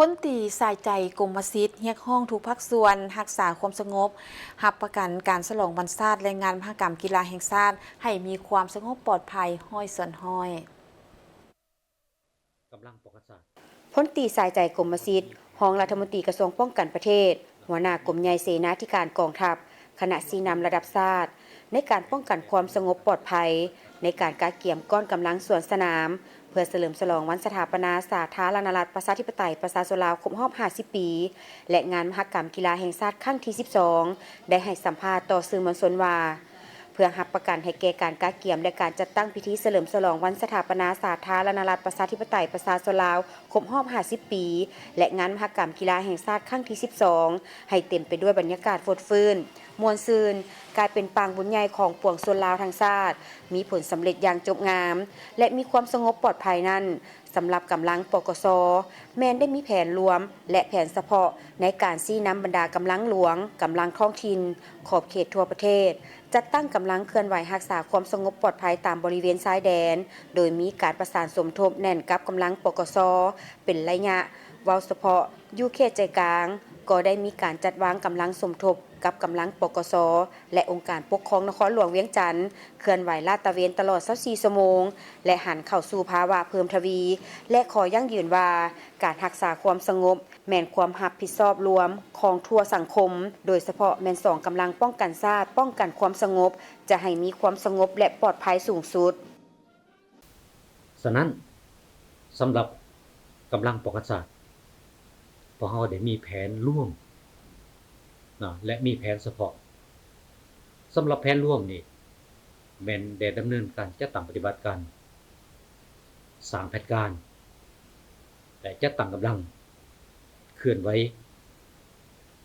พ้นตีสายใจกรมศิษย์เรียกห้องทุกภาคส่วนรักษาความสงบรับประกันการฉลองวันชาติและงานมหกรรมกีฬาแห่งชาติให้มีความสงบปลอดภัยห้อยส่วนห้อยกำลังปกติพ้นตีสายใจกรมศิษย์รองรัฐมนตรีกระทรวงป้องกันประเทศหัวหน้ากรมใหญ่เสนาธิการกองทัพคณะสีนำระดับชาติในการป้องกันความสงบปลอดภัยในการกาเกี่ยมก้อนกำลังสวนสนามเพื่อเฉลิมฉลองวันสถาปนาสาธารณรัฐประชาธิปไตยประชาชนลาวครบรอบ50 ปีและงานมหกรรมกีฬาแห่งชาติครั้งที่ 12 ได้ให้สัมภาษณ์ต่อสื่อมวลชนว่าเพื่อรับประกันให้แก่การกาเกี่ยมและการจัดตั้งพิธีเฉลิมฉลองวันสถาปนาสาธารณรัฐประชาธิปไตยประชาชนลาวครบรอบ50 ปีและงานมหกรรมกีฬาแห่งชาติครั้งที่ 12 ให้เต็มไปด้วยบรรยากาศฟดฟื้นมวลซืนกลายเป็นปางบุญใหญ่ของปวงชนลาวทั้งชาติมีผลสำเร็จอย่างจบงามและมีความสงบปลอดภัยนั้นสำหรับกำลังปกส.แม้นได้มีแผนรวมและแผนเฉพาะในการชี้นำบรรดากำลังหลวงกำลังท้องถิ่นขอบเขตทั่วประเทศจัดตั้งกำลังเคลื่อนไหวรักษาความสงบปลอดภัยตามบริเวณชายแดนโดยมีการประสานสมทบแน่นกับกำลังปกส.เป็นระยะเว้าเฉพาะอยู่เขตใจกลางก็ได้มีการจัดวางกำลังสมทบกับกำลังปกส.และองค์การปกครองนครหลวงเวียงจันทน์เคลื่อนไหวลาดตระเวนตลอด24 ชั่วโมงและหันเข้าสู่ภาวะเพิ่มทวีและขอยั่งยืนว่าการรักษาความสงบแม่นความรับผิดชอบรวมของทั่วสังคมโดยเฉพาะแม่นสองกำลังป้องกันชาติป้องกันความสงบจะให้มีความสงบและปลอดภัยสูงสุดฉะนั้นสำหรับกำลังปกติพวกเราได้มีแผนร่วมและมีแผนเฉพาะสำหรับแผนร่วมนี่แม่นได้ดำเนินการจัดตั้งปฏิบัติการ3แผนการและจัดตั้งกำลังเคลื่อนไหว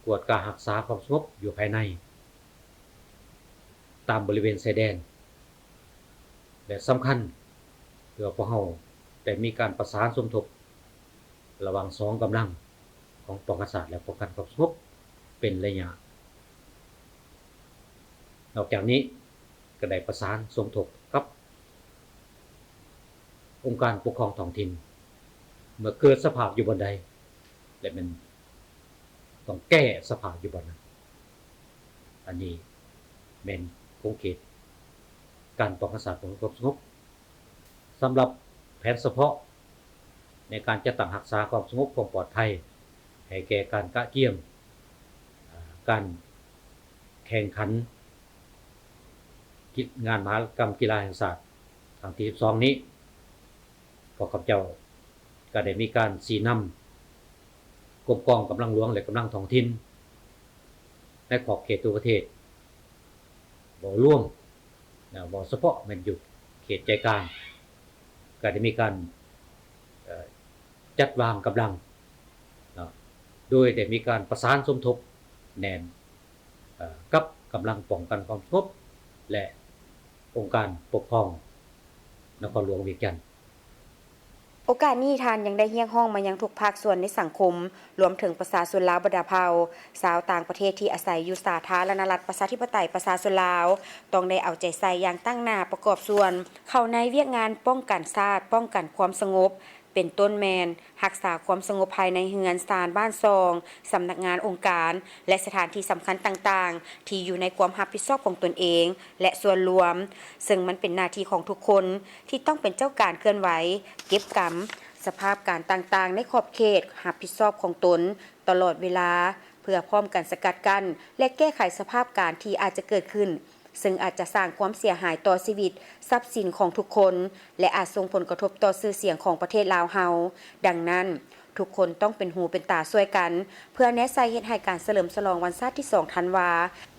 กวดการักษาความสงบอยู่ภายในตามบริเวณชายแดนและสำคัญเพื่อพวกเราได้มีการประสานสมทบระหว่าง2กำลังของป้องกันชาติและป้องกันความสงบเป็นระยะนอกจากนี้ก็ได้ประสานสมทบกับองค์การปกครองท้องถิ่นเมื่อเกิดสภาพอยู่บนใดและมันต้องแก้สภาพอยู่บนนั้นอันนี้เป็นคงเขตการป้องกันชาติป้องกันความสงบสำหรับแผนเฉพาะในการจัดตั้งรักษาความสงบความปลอดภัยให้แก่การกะเกี่ยมการแข่งขันงานมหกรรมกีฬาแห่งชาติครั้งที่ 12 นี้พวกข้าพเจ้าก็ได้มีการชี้นำกรมกองกำลังหลวงและกำลังท้องถิ่นในขอบเขตทั่วประเทศบ่ร่วมบ่เฉพาะแม่นอยู่เขตใจกลางก็ได้มีการจัดวางกำลังโดยได้มีการประสานสมทบแน่นกับกำลังป้องกันความสงบและองค์การปกครองนครหลวงเวียงจันทน์โอกาสนี้ทานยังได้เรียกร้องมายังทุกภาคส่วนในสังคมรวมถึงประชาชนลาวบรรดาเผ่าชาวต่างประเทศที่อาศัยอยู่สาธารณรัฐประชาธิปไตยประชาชนลาวต้องได้เอาใจใส่อย่างตั้งหน้าประกอบส่วนเข้าในเวียกงานป้องกันชาติป้องกันความสงบเป็นต้นแมนรักษาความสงบภายในเรือนศาลบ้านซองสำนักงานองค์การและสถานที่สำคัญต่างๆที่อยู่ในความรับผิดชอบของตนเองและส่วนรวมซึ่งมันเป็นหน้าที่ของทุกคนที่ต้องเป็นเจ้าการเคลื่อนไหวเก็บกำสภาพการต่างๆในขอบเขตรับผิดชอบของตนตลอดเวลาเพื่อพร้อมกันสกัดกั้นและแก้ไขสภาพการที่อาจจะเกิดขึ้นซึ่งอาจจะสร้างความเสียหายต่อชีวิตทรัพย์สินของทุกคนและอาจส่งผลกระทบต่อชื่อเสียงของประเทศลาวเฮาดังนั้นทุกคนต้องเป็นหูเป็นตาช่วยกันเพื่อแนะไซเฮ็ดให้การเฉลิมฉลองวันชาติที่2ธันวา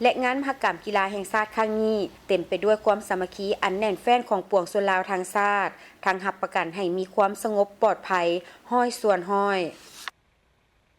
และงานมหกรรมกีฬาแห่งชาติครั้งนี้เต็มไปด้วยความสามัคคีอันแน่นแฟ้นของปวงชนลาวทั้งชาติทั้งรับประกันให้มีความสงบปลอดภัยห้อยส่วนห้อย